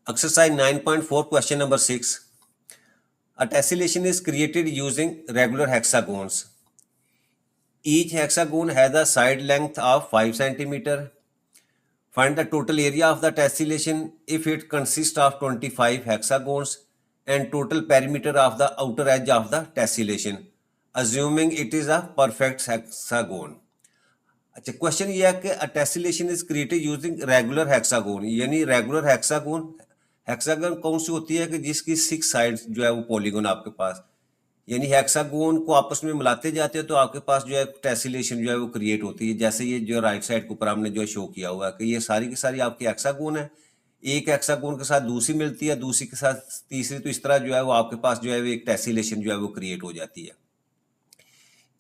Exercise 9.4, question number 6. A tessellation is created using regular hexagons. Each hexagon has a side length of 5 cm. Find the total area of the tessellation if it consists of 25 hexagons and total perimeter of the outer edge of the tessellation, assuming it is a perfect hexagon. अच्छा, question ये है कि tessellation is created using regular hexagon, यानी regular hexagon, hexagon कौन सी होती है कि जिसकी 6 साइड्स जो है वो पॉलीगोन आपके पास, यानी हेक्सागोन को आपस में मिलाते जाते हो तो आपके पास जो है टेसिलेशन जो है वो क्रिएट होती है। जैसे ये जो राइट साइड के ऊपर हमने जो शो किया हुआ है कि ये सारी की सारी आपकी हेक्सागोन है, एक हेक्सागोन के साथ दूसरी मिलती है, दूसरी के साथ तीसरी, तो इस तरह जो है वो आपके पास जो है एक टेसिलेशन जो है वो क्रिएट हो जाती है।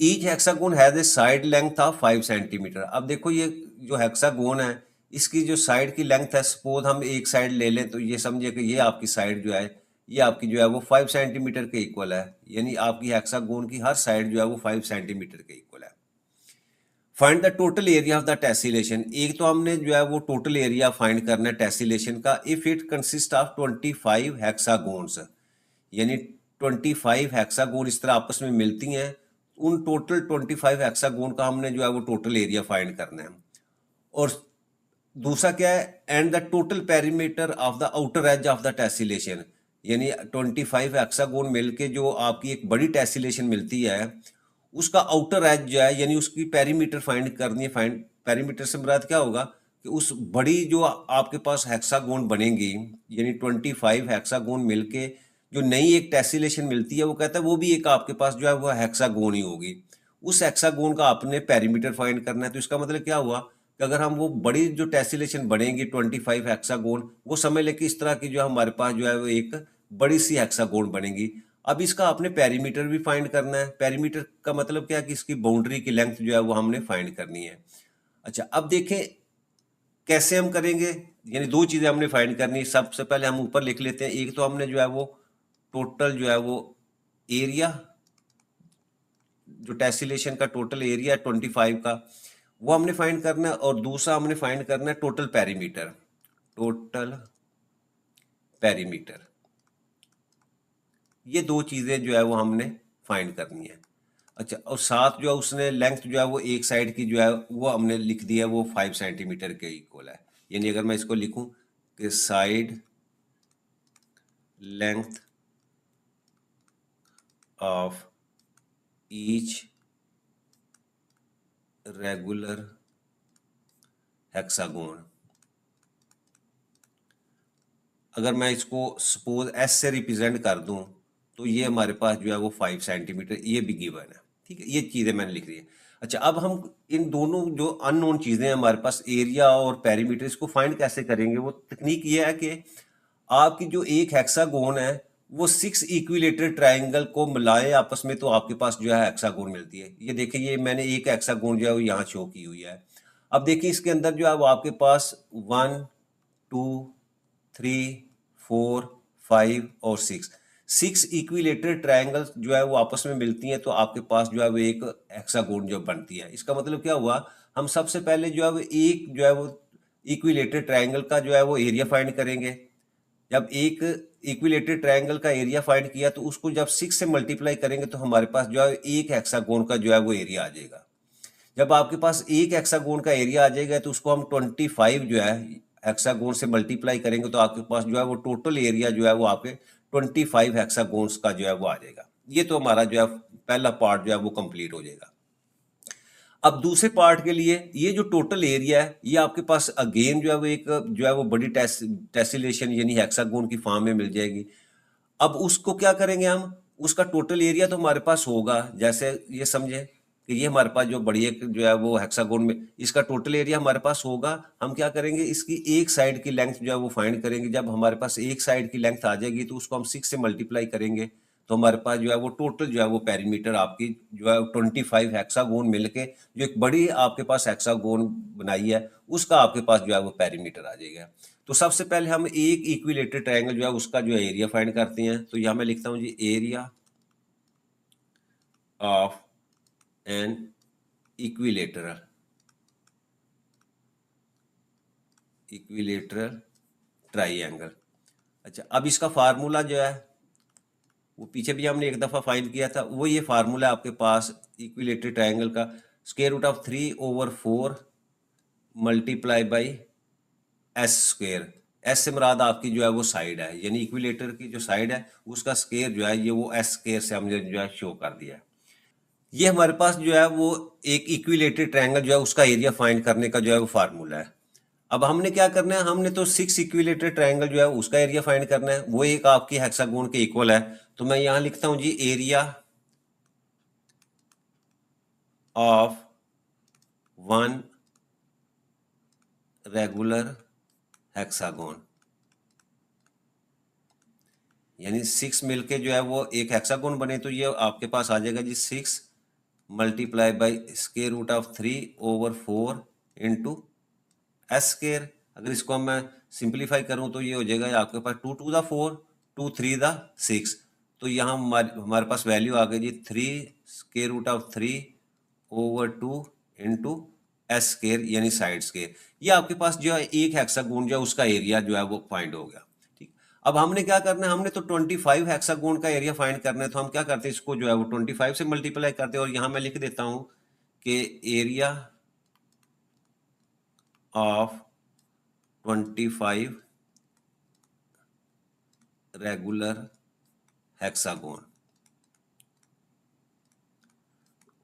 Each hexagon has a side length of 5 centimetre. अब देखो ये जो हेक्सागोन है इसकी जो साइड की लेंथ है, सपोज हम एक साइड ले लें तो ये समझिए कि ये आपकी साइड जो है ये आपकी जो है वो 5 सेंटीमीटर के इक्वल है, यानी आपकी हेक्सागोन की हर साइड जो है वो 5 सेंटीमीटर के इक्वल है। Find the total area of the tessellation. एक तो हमने जो है वो टोटल एरिया फाइंड करना है टेसिलेशन का इफ इट कंसिस्ट ऑफ 25 हेक्सागोन्स, यानी 25 हेक्सागोन इस तरह आपस में मिलती हैं, उन टोटल 25 हेक्सागोन का हमने जो है वो टोटल एरिया फाइंड करना है। और दूसरा क्या है, and the total perimeter of the outer as of the tessellation, यानी 25 हेक्सागोन मिलके जो आपकी एक बड़ी टेसिलेशन मिलती है उसका आउटर एज जो है यानी उसकी पेरीमीटर फाइंड करनी है। फाइंड पेरीमीटर से मुराद क्या होगा कि उस बड़ी जो आपके पास हेक्सागोन बनेंगी, यानी 25 हेक्सागोन मिलके जो नई एक टेसिलेशन मिलती है वो कहता है वो भी एक आपके पास जो है वो हेक्सागोन ही होगी। उस हेक्सागोन का आपने पेरीमीटर फाइंड करना है। तो इसका मतलब क्या हुआ कि अगर हम वो बड़ी जो टेसिलेशन बनेंगी 25 हेक्सागोन, वो समझ लें कि इस तरह की जो हमारे पास जो है वो एक बड़ी सी हेक्सागोन बनेगी। अब इसका आपने पेरीमीटर भी फाइंड करना है। पेरीमीटर का मतलब क्या है कि इसकी बाउंड्री की लेंथ जो है वो हमने फाइंड करनी है। अच्छा, अब देखें कैसे हम करेंगे, यानी दो चीजें हमने फाइंड करनी है। सबसे पहले हम ऊपर लिख लेते हैं, एक तो हमने जो है वो टोटल जो है वो एरिया, जो टेसिलेशन का टोटल एरिया 25 का वो हमने फाइंड करना है, और दूसरा हमने फाइंड करना है टोटल पेरीमीटर। टोटल पेरीमीटर, ये दो चीजें जो है वो हमने फाइंड करनी है। अच्छा, और साथ जो है उसने लेंथ जो है वो एक साइड की जो है वो हमने लिख दी है वो 5 सेंटीमीटर के इक्वल है। यानी अगर मैं इसको लिखूं कि side length of each regular hexagon, अगर मैं इसको सपोज एस से रिप्रेजेंट कर दूं तो ये हमारे पास जो है वो 5 सेंटीमीटर ये भी गिवन है। ठीक है, ये चीज़ें मैंने लिख दी है। अच्छा, अब हम इन दोनों जो अननोन चीज़ें हैं हमारे पास, एरिया और पेरीमीटर, इसको फाइंड कैसे करेंगे। वो तकनीक ये है कि आपकी जो एक हेक्सागोन है वो 6 इक्विलेटरल ट्राइंगल को मिलाए आपस में तो आपके पास जो है हेक्सागोन मिलती है। ये देखिए, ये मैंने एक हेक्सागोन जो है वो यहाँ शो की हुई है। अब देखिए इसके अंदर जो है वो आपके पास 1 2 3 4 5 और 6 इक्विलेटरल ट्रायंगल्स जो है वो आपस में मिलती हैं तो आपके पास जो है वो एक हेक्सागोन जो बनती है। इसका मतलब क्या हुआ, हम सबसे पहले जो है वो एक जो है वो इक्विलेटरल ट्रायंगल का जो है वो एरिया फाइंड करेंगे। जब एक इक्विलेटरल ट्रायंगल का एरिया फाइंड किया तो उसको जब 6 से मल्टीप्लाई करेंगे तो हमारे पास जो है एक हेक्सागोन का जो है वो एरिया आ जाएगा। जब आपके पास एक हेक्सागोन का एरिया आ जाएगा तो उसको हम 25 जो है हेक्सागोन से मल्टीप्लाई करेंगे तो आपके पास जो है वो टोटल एरिया जो है वो आपके 25 हेक्सागोन्स का जो है वो आ जाएगा। ये तो हमारा जो है पहला पार्ट जो है वो कंप्लीट हो जाएगा। अब दूसरे पार्ट के लिए ये जो टोटल एरिया है ये आपके पास अगेन जो है वो एक जो है वो बड़ी टेसिलेशन यानी हेक्सागोन की फॉर्म में मिल जाएगी। अब उसको क्या करेंगे हम, उसका टोटल एरिया तो हमारे पास होगा, जैसे ये समझे कि ये हमारे पास जो बड़ी एक जो है वो हेक्सागोन में इसका टोटल एरिया हमारे पास होगा। हम क्या करेंगे, इसकी एक साइड की लेंथ जो है वो फाइंड करेंगे। जब हमारे पास एक साइड की लेंथ आ जाएगी तो उसको हम 6 से मल्टीप्लाई करेंगे तो हमारे पास जो है वो टोटल जो है वो पेरीमीटर आपकी जो है 25 हेक्सागोन मिलके जो एक बड़ी आपके पास हेक्सागोन बनाई है उसका आपके पास जो है वो पेरीमीटर आ जाएगा। तो सबसे पहले हम एक इक्विलेटरल ट्रायंगल जो है उसका जो है एरिया फाइंड करते हैं। तो यहाँ मैं लिखता हूँ जी, area of an equilateral triangle. अच्छा, अब इसका फार्मूला जो है वो पीछे भी हमने एक दफ़ा फाइंड किया था, वो ये फार्मूला आपके पास इक्विलेटरल ट्राइंगल का square root of 3/4 multiply by S square. S से मुराद आपकी जो है वो साइड है, यानी इक्विलेटर की जो साइड है उसका स्क्वायर जो है ये वो एस स्क्वायर से हमने जो है शो कर दिया है। ये हमारे पास जो है वो एक इक्विलेटरल ट्रायंगल जो है उसका एरिया फाइंड करने का जो है वो फार्मूला है। अब हमने क्या करना है, हमने तो 6 इक्विलेटरल ट्रायंगल जो है उसका एरिया फाइंड करना है, वो एक आपकी हेक्सागोन के इक्वल है। तो मैं यहाँ लिखता हूँ जी area of one regular hexagon, यानी 6 मिलके जो है वो एक हेक्सागोन बने, तो ये आपके पास आ जाएगा जी 6 multiply by square root of 3/4 into S square. अगर इसको मैं सिंप्लीफाई करूं तो ये हो जाएगा आपके पास 2 टू द 4 2 3 द 6। तो यहाँ हमारे पास वैल्यू आ गई जी 3 square root of 3/2 into S square यानी साइड स्क्वायर। ये आपके पास जो है एक हेक्सागोन जो है उसका एरिया जो है वो फाइंड हो गया। ठीक, अब हमने क्या करना है, हमने तो 25 हेक्सागोन का एरिया फाइंड करना है, तो हम क्या करते हैं, इसको जो है वो 25 से मल्टीप्लाई करते हैं और यहाँ मैं लिख देता हूँ कि एरिया ऑफ 25 रेगुलर हेक्सागोन।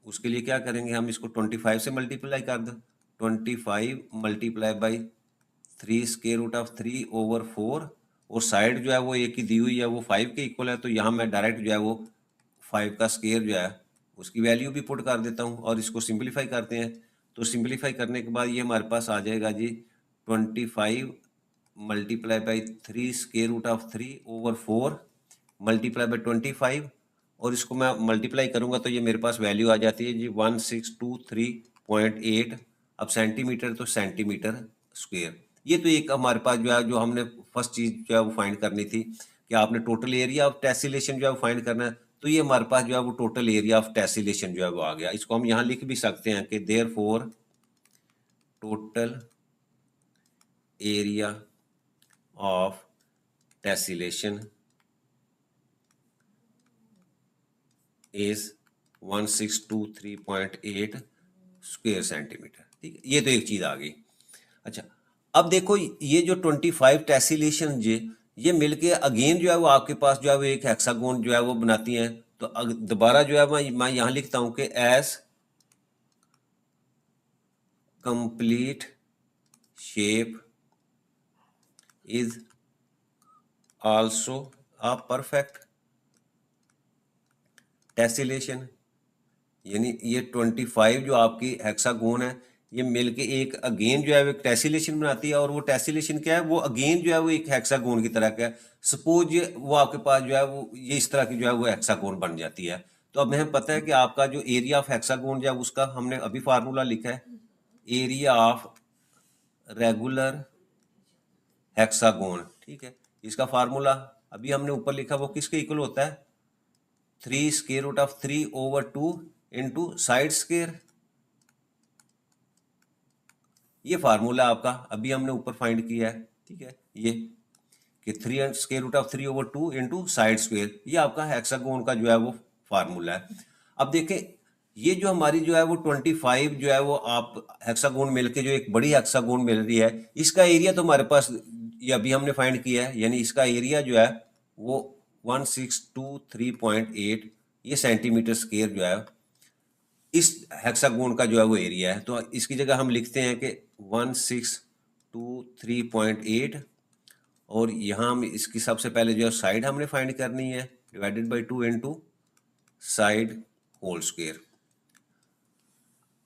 उसके लिए क्या करेंगे, हम इसको 25 से मल्टीप्लाई कर दो, 25 multiply by 3 square root of 3/4 और साइड जो है वो एक ही दी हुई है, वो 5 के इक्वल है, तो यहाँ मैं डायरेक्ट जो है वो 5 का स्क्वायर जो है उसकी वैल्यू भी पुट कर देता हूँ और इसको सिंप्लीफाई करते हैं। तो सिंप्लीफाई करने के बाद ये हमारे पास आ जाएगा जी 25 multiply by 3 square root of 3/4 multiply by 25 और इसको मैं मल्टीप्लाई करूंगा तो ये मेरे पास वैल्यू आ जाती है जी 1623.8। अब सेंटीमीटर तो सेंटीमीटर स्क्वायर। ये तो एक हमारे पास जो है, जो हमने फर्स्ट चीज जो है वो फाइंड करनी थी कि आपने टोटल एरिया ऑफ टेसिलेशन जो है वो फाइंड करना है। तो ये हमारे पास जो है वो टोटल एरिया ऑफ टेसिलेशन जो है वो आ गया। इसको हम यहाँ लिख भी सकते हैं कि therefore total area of tessellation is 1623.8 square centimetre. ठीक है, ये तो एक चीज आ गई। अच्छा, अब देखो ये जो 25 टेसिलेशन ये मिलके अगेन जो है वो आपके पास जो है वो एक हेक्सागोन जो है वो बनाती हैं। तो दोबारा जो है मैं यहाँ लिखता हूँ कि as complete shape is also a perfect tessellation, यानी ये 25 जो आपकी हेक्सागोन है ये मिलके एक अगेन जो है वो एक टेसिलेशन बनाती है और वो टेसिलेशन क्या है, वो अगेन जो है वो एक हेक्सागोन की तरह का है। सपोज वो आपके पास जो है वो ये इस तरह की जो है वो हेक्सागोन बन जाती है। तो अब हमें पता है कि आपका जो एरिया ऑफ हेक्सागोन जो है उसका हमने अभी फार्मूला लिखा है, एरिया ऑफ रेगुलर हेक्सागोन। ठीक है, इसका फार्मूला अभी हमने ऊपर लिखा वो किसके इक्वल होता है, 3 square root of 3/2 into side square. ये फार्मूला आपका अभी हमने ऊपर फाइंड किया है। ठीक है, ये कि 3 square root of 3/2 into side square, ये आपका हेक्सागोन का जो है वो फार्मूला है। अब देखें ये जो हमारी जो है वो 25 जो है वो आप हेक्सागोन मिलके जो एक बड़ी हेक्सागोन मिल रही है, इसका एरिया तो हमारे पास ये अभी हमने फाइंड किया है, यानी इसका एरिया जो है वो 1623.8 ये सेंटीमीटर स्क्वायर जो है इस हेक्सागोन का जो है वो एरिया है। तो इसकी जगह हम लिखते हैं कि 1623.8 और यहाँ हम इसकी सबसे पहले जो है साइड हमने फाइंड करनी है, divided by 2 into side whole square.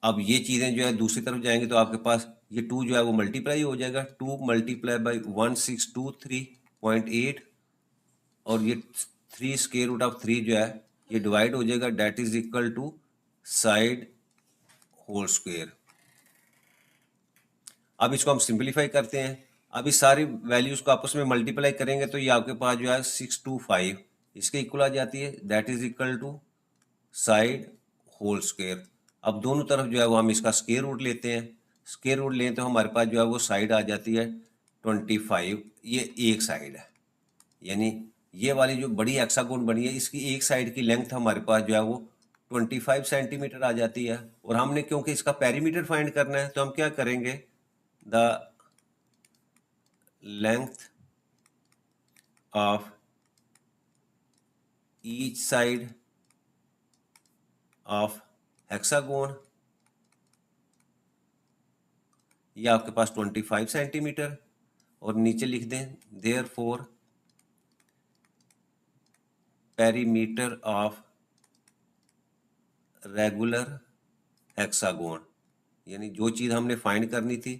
अब ये चीज़ें जो है दूसरी तरफ जाएंगे तो आपके पास ये 2 जो है वो मल्टीप्लाई हो जाएगा, 2 मल्टीप्लाई बाई 1623.8 और ये 3 स्क्वायर रूट ऑफ 3 जो है ये डिवाइड हो जाएगा, that is equal to side whole square. अब इसको हम सिंप्लीफाई करते हैं। अब इस सारी वैल्यूज को आपस में मल्टीप्लाई करेंगे तो ये आपके पास जो है 625 इसके इक्वल आ जाती है, that is equal to side whole square. अब दोनों तरफ जो है वो हम इसका स्क्वायर रूट लेते हैं, स्क्वायर रूट लें तो हमारे पास जो है वो साइड आ जाती है 25, ये एक साइड है, यानी ये वाली जो बड़ी हेक्सागोन बनी है इसकी एक साइड की लेंथ हमारे पास जो है वो 25 सेंटीमीटर आ जाती है। और हमने क्योंकि इसका पेरीमीटर फाइंड करना है तो हम क्या करेंगे, the length of each side of hexagon, ये आपके पास 25 सेंटीमीटर, और नीचे लिख दें therefore perimeter of regular hexagon, यानी जो चीज़ हमने फाइंड करनी थी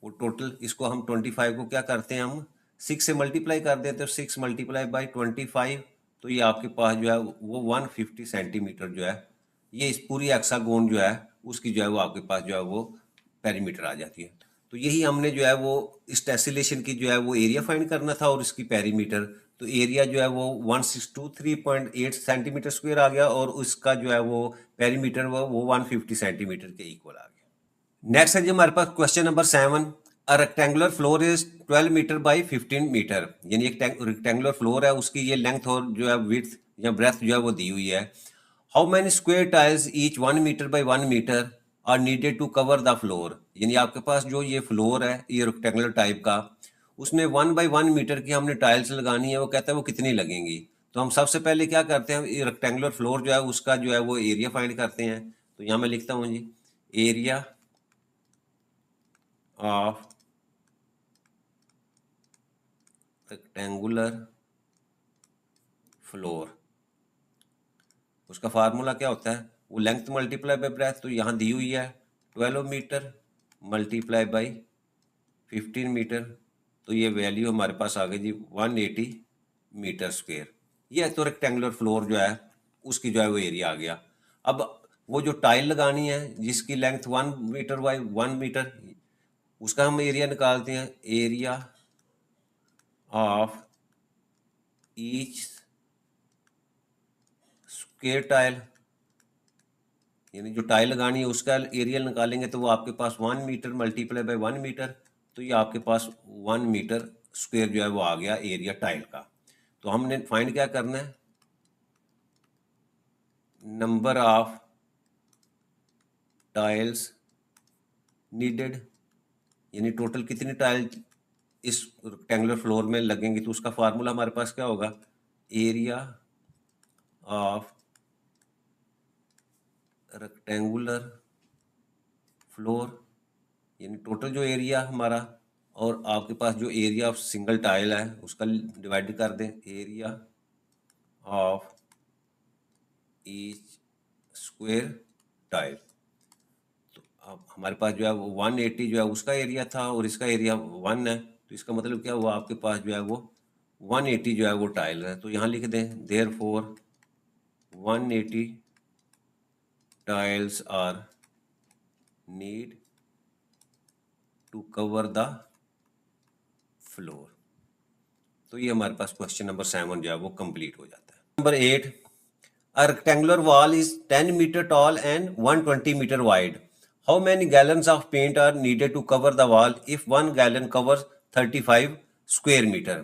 वो टोटल, इसको हम 25 को क्या करते हैं, हम 6 से मल्टीप्लाई कर देते हैं, 6 मल्टीप्लाई बाई 25, तो ये आपके पास जो है वो 150 सेंटीमीटर जो है, ये इस पूरी हेक्सागोन जो है उसकी जो है वो आपके पास जो है वो पेरीमीटर आ जाती है। तो यही हमने जो है वो इस टेसिलेशन की जो है वो एरिया फाइंड करना था और इसकी पेरीमीटर, तो एरिया जो है वो 1623.8 सेंटीमीटर स्क्वायर आ गया और उसका जो है वो पेरीमीटर वो 150 सेंटीमीटर के इक्वल आ गया। नेक्स्ट है जी हमारे पास question number 7, a rectangular floor is 12 metre by 15 metre, यानी एक रेक्टेंगुलर फ्लोर है, उसकी ये लेंथ और जो है विड्थ या ब्रेथ जो है वो दी हुई है। How many square tiles each 1 metre by 1 metre are needed to cover the floor, यानी आपके पास जो ये फ्लोर है ये रेक्टेंगुलर टाइप का, उसमें 1 बाई 1 मीटर की हमने टाइल्स लगानी है, वो कहता है वो कितनी लगेंगी। तो हम सबसे पहले क्या करते हैं, ये रेक्टेंगुलर फ्लोर जो है उसका जो है वो एरिया फाइंड करते हैं। तो यहाँ मैं लिखता हूँ जी, एरिया ऑफ रेक्टेंगुलर फ्लोर, उसका फार्मूला क्या होता है, वो लेंथ मल्टीप्लाई बाई ब्रेथ, तो यहाँ दी हुई है 12 मीटर मल्टीप्लाई बाई 15 मीटर, तो ये वैल्यू हमारे पास आ गई जी 180 मीटर स्क्वायर। ये तो रेक्टेंगुलर फ्लोर जो है उसकी जो है वो एरिया आ गया। अब वो जो टाइल लगानी है जिसकी लेंथ 1 मीटर बाई 1 मीटर, उसका हम एरिया निकालते हैं, area of each square tile, यानी जो टाइल लगानी है उसका एरिया निकालेंगे तो वो आपके पास 1 मीटर मल्टीप्लाई बाई 1 मीटर, तो ये आपके पास 1 मीटर स्क्वायर जो है वो आ गया एरिया टाइल का। तो हमने फाइंड क्या करना है, नंबर ऑफ टाइल्स नीडेड, यानी टोटल कितनी टाइल इस रेक्टेंगुलर फ्लोर में लगेंगी, तो उसका फार्मूला हमारे पास क्या होगा, एरिया ऑफ रेक्टेंगुलर फ्लोर, यानी टोटल जो एरिया हमारा और आपके पास जो एरिया ऑफ सिंगल टाइल है उसका डिवाइड कर दें, area of each square tile. तो अब हमारे पास जो है वो 180 जो है उसका एरिया था और इसका एरिया 1 है, तो इसका मतलब क्या हुआ, आपके पास जो है वो 180 जो है वो टाइल है। तो यहाँ लिख दें therefore 180 tiles are need to cover the floor. तो ये हमारे पास क्वेश्चन नंबर 7 जो है वो कंप्लीट हो जाता है। Number 8, a rectangular wall is 10 meter tall and 120 meter wide. How many gallons of paint are needed to cover the wall if 1 gallon covers 35 square meter?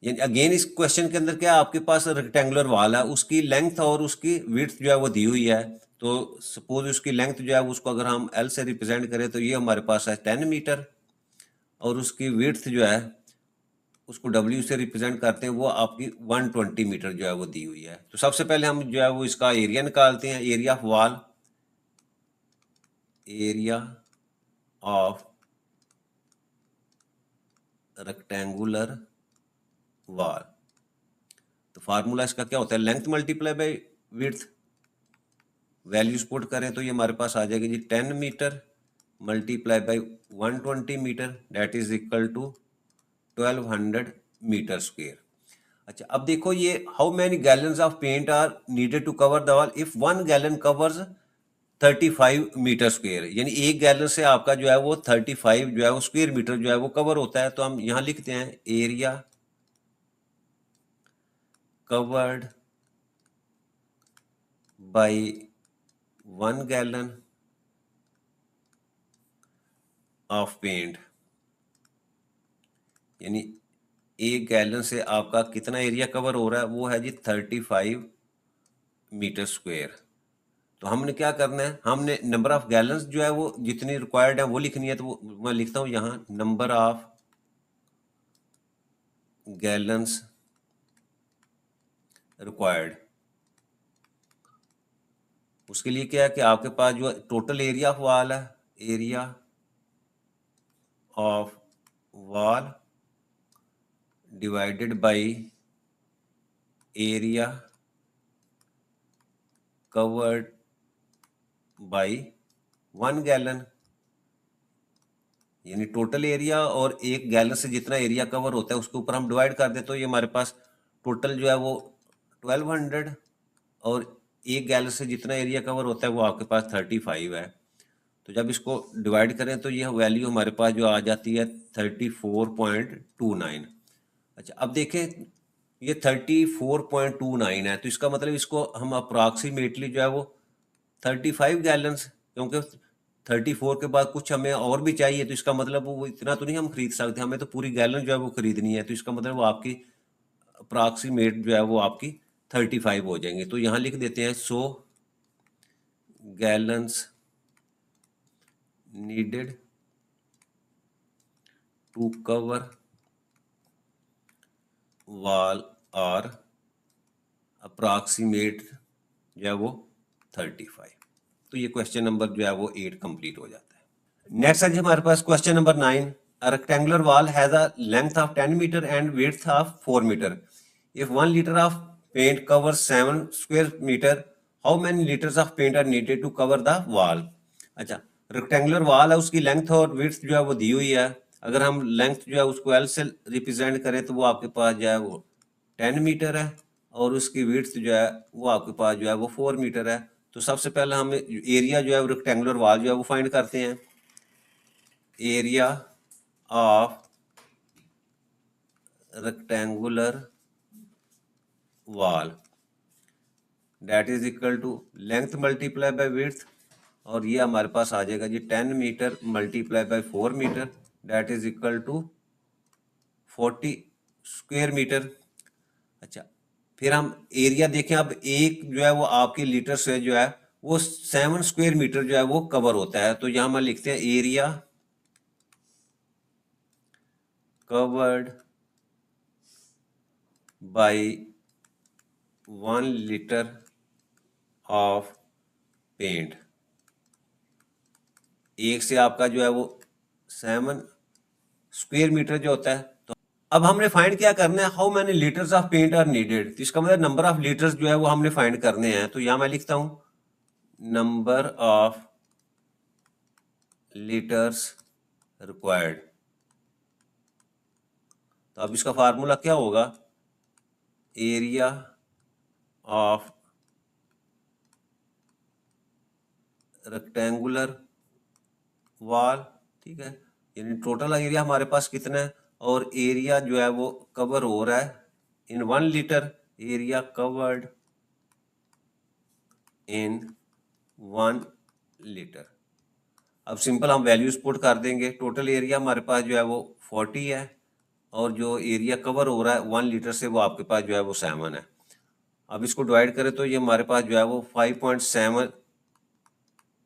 यानी अगेन इस क्वेश्चन के अंदर क्या आपके पास रेक्टेंगुलर वॉल है, उसकी लेंथ और उसकी विड्थ जो है वो दी हुई है। तो सपोज उसकी लेंथ जो है उसको अगर हम एल से रिप्रेजेंट करें तो ये हमारे पास है 10 मीटर, और उसकी विड्थ जो है उसको W से रिप्रेजेंट करते हैं, वो आपकी 120 मीटर जो है वो दी हुई है। तो सबसे पहले हम जो है वो इसका एरिया निकालते हैं, area of wall, area of rectangular wall. तो फार्मूला इसका क्या होता है, length multiply by width, values put करें तो ये हमारे पास आ जाएगी जी 10 metre multiply by 120 metre, that is equal to 1200 metre square. अच्छा अब देखो ये how many gallons of paint are needed to cover the wall if 1 gallon covers 35 metre square, यानी एक गैलन से आपका जो है वो 35 जो है वो स्क्वायर मीटर जो है वो कवर होता है। तो हम यहाँ लिखते हैं area covered by 1 gallon of paint, यानी 1 गैलन से आपका कितना एरिया कवर हो रहा है, वो है जी 35 मीटर स्क्वायर। तो हमने क्या करना है, हमने नंबर ऑफ गैलन्स जो है वो जितनी रिक्वायर्ड है वो लिखनी है। तो वो मैं लिखता हूँ यहाँ नंबर ऑफ गैलन्स रिक्वायर्ड। उसके लिए क्या है कि आपके पास जो टोटल एरिया ऑफ वॉल है, area of wall divided by area covered by 1 gallon, यानी टोटल एरिया और 1 गैलन से जितना एरिया कवर होता है उसके ऊपर हम डिवाइड कर दें। तो ये हमारे पास टोटल जो है वो 1200 और 1 गैलन से जितना एरिया कवर होता है वो आपके पास 35 है। तो जब इसको डिवाइड करें तो यह वैल्यू हमारे पास जो आ जाती है 34.29। अच्छा, अब देखें ये 34.29 है, तो इसका मतलब इसको हम अप्रॉक्सीमेटली जो है वो 35 गैलन्स, क्योंकि 34 के बाद कुछ हमें और भी चाहिए, तो इसका मतलब वो इतना तो नहीं हम खरीद सकते, हमें तो पूरी गैलन जो है वो खरीदनी है। तो इसका मतलब वो आपकी अप्रॉक्सीमेट जो है वो आपकी 35 हो जाएंगे। तो यहाँ लिख देते हैं 100 gallons needed to cover wall or approximate जो है वो 35। तो ये क्वेश्चन नंबर जो है वो 8 कंप्लीट हो जाता है। नेक्स्ट है जी हमारे पास question number 9। A rectangular wall has a length of 10 meter and width of 4 meter. If 1 liter of paint covers 7 square meter, how many liters of paint are needed to cover the wall? अच्छा, rectangular wall है, उसकी length और width जो है वो दी हुई है। अगर हम लेंथ जो है उसको एल से रिप्रेजेंट करें तो वो आपके पास जो है वो 10 मीटर है और उसकी विड्थ जो है वो आपके पास जो है वो 4 मीटर है। तो सबसे पहले हम एरिया जो है रेक्टेंगुलर वॉल जो है वो फाइंड करते हैं। Area of rectangular wall that is equal to length multiply by width, और ये हमारे पास आ जाएगा जी 10 metre multiply by 4 metre that is equal to 40 square metre. अच्छा, फिर हम एरिया देखें। अब एक जो है वो आपके लीटर से जो है वो 7 स्क्वायर मीटर जो है वो कवर होता है। तो यहाँ हम लिखते हैं area covered by 1 litre of paint. एक से आपका जो है वो 7 स्क्वायर मीटर जो होता है। तो अब हमने फाइंड क्या करना है, how many litres of paint are needed. तो इसका मतलब नंबर ऑफ लीटर्स जो है वो हमने फाइंड करने हैं। तो यहाँ मैं लिखता हूँ नंबर ऑफ लीटर्स रिक्वायर्ड। तो अब इसका फार्मूला क्या होगा, एरिया ऑफ रेक्टेंगुलर वॉल, ठीक है, यानी टोटल एरिया हमारे पास कितना है और एरिया जो है वो कवर हो रहा है इन 1 litre, area covered in 1 litre. अब सिंपल हम वैल्यूज पुट कर देंगे। टोटल एरिया हमारे पास जो है वो 40 है और जो एरिया कवर हो रहा है 1 लीटर से वो आपके पास जो है वो 7 है। अब इसको डिवाइड करें तो ये हमारे पास जो है वो 5.7,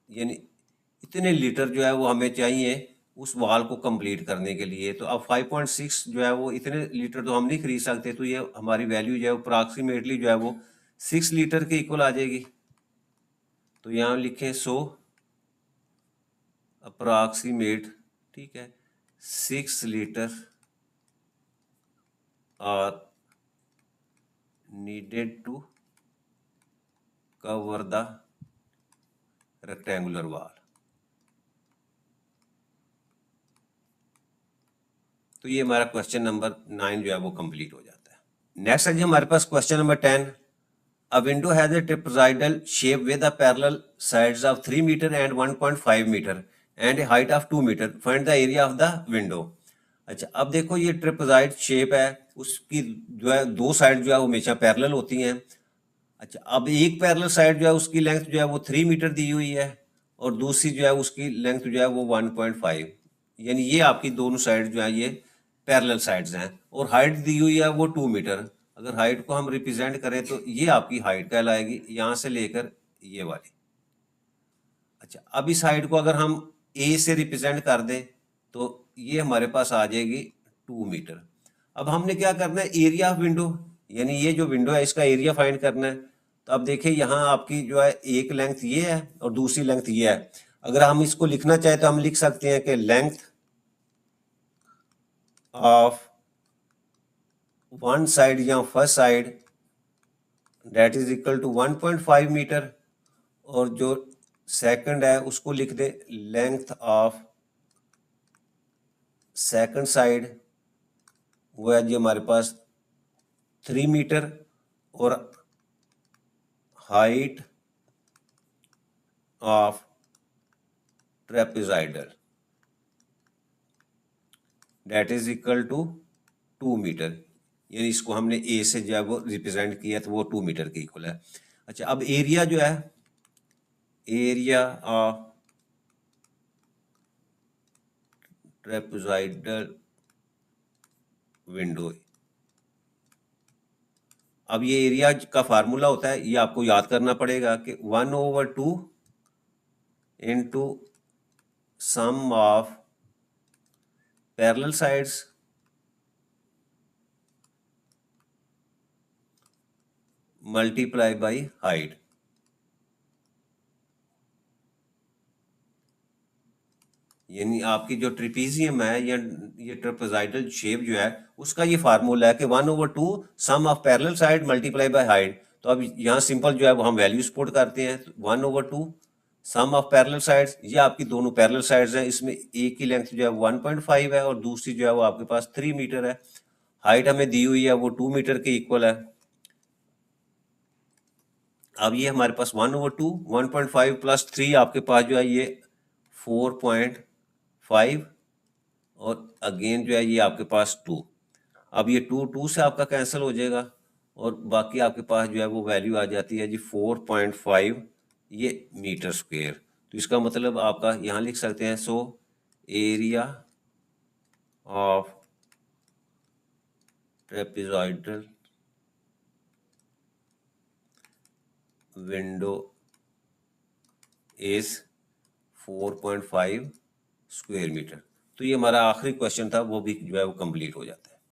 यानी इतने लीटर जो है वो हमें चाहिए उस वाल को कंप्लीट करने के लिए। तो अब 5.6 जो है वो इतने लीटर तो हम नहीं खरीद सकते, तो ये हमारी वैल्यू जो है अप्रॉक्सीमेटली जो है वो 6 लीटर के इक्वल आ जाएगी। तो यहाँ लिखें 100 अप्रॉक्सीमेट, ठीक है, 6 litre are needed to cover the rectangular wall. तो ये हमारा क्वेश्चन नंबर 9 जो है वो कंप्लीट हो जाता है। नेक्स्ट है जी हमारे पास question number 10। A window has a trapezoidal shape with a parallel sides of 3 meter and 1.5 meter and a height of 2 meter. Find the area of the window. अच्छा, अब देखो ये ट्रेपेजॉइड शेप है, उसकी जो है दो साइड जो है वो हमेशा पैरेलल होती हैं अच्छा, अब एक पैरेलल साइड जो है उसकी लेंथ जो है वो 3 मीटर दी हुई है और दूसरी जो है उसकी लेंथ जो है वो 1.5, यानी ये आपकी दोनों साइड जो है ये पैरेलल साइड्स हैं और हाइट दी हुई है वो 2 मीटर। अगर हाइट को हम रिप्रेजेंट करें तो ये आपकी हाइट कहलाएगी यहाँ से लेकर ये वाली। अच्छा, अब इस हाइट को अगर हम ए से रिप्रेजेंट कर दें तो ये हमारे पास आ जाएगी 2 मीटर। अब हमने क्या करना है, एरिया ऑफ विंडो, यानी ये जो विंडो है इसका एरिया फाइंड करना है। तो अब देखिए यहाँ आपकी जो है एक लेंथ ये है और दूसरी लेंथ ये है। अगर हम इसको लिखना चाहें तो हम लिख सकते हैं कि लेंथ ऑफ वन साइड या first side that is equal to 1.5 metre और जो सेकंड है उसको लिख दे लेंथ ऑफ सेकंड साइड, वो है जी हमारे पास 3 मीटर और height of trapezoidal that is equal to 2 metre, यानी इसको हमने ए से जो है वो रिप्रेजेंट किया तो वो 2 मीटर के इक्वल है। अच्छा, अब एरिया जो है, एरिया ऑफ ट्रेपेजॉइडल विंडो, अब ये एरिया का फार्मूला होता है, ये आपको याद करना पड़ेगा कि 1/2 into sum of parallel sides multiply by height. यानी आपकी जो ट्रिपीजियम है या ये ट्रेपेजॉइडल शेप जो है उसका ये फार्मूला है कि 1/2 sum of parallel side multiply by height. तो अब यहाँ सिंपल जो है वो हम वैल्यूज पुट करते हैं, 1/2 सम ऑफ पैरेलल साइड्स, ये आपकी दोनों पैरेलल साइड्स हैं, इसमें एक की लेंथ जो है 1.5 है और दूसरी जो है वो आपके पास 3 मीटर है। हाइट हमें दी हुई है वो 2 मीटर के इक्वल है। अब ये हमारे पास 1/2 1.5 प्लस 3 आपके पास जो है ये 4.5 और अगेन जो है ये आपके पास 2। अब ये 2 से आपका कैंसिल हो जाएगा और बाकी आपके पास जो है वो वैल्यू आ जाती है जी 4.5 ये मीटर स्क्वेयर। तो इसका मतलब आपका यहाँ लिख सकते हैं, so area of trapezoidal window is 4.5 square metre. तो ये हमारा आखिरी क्वेश्चन था, वो भी जो है वो कंप्लीट हो जाता है।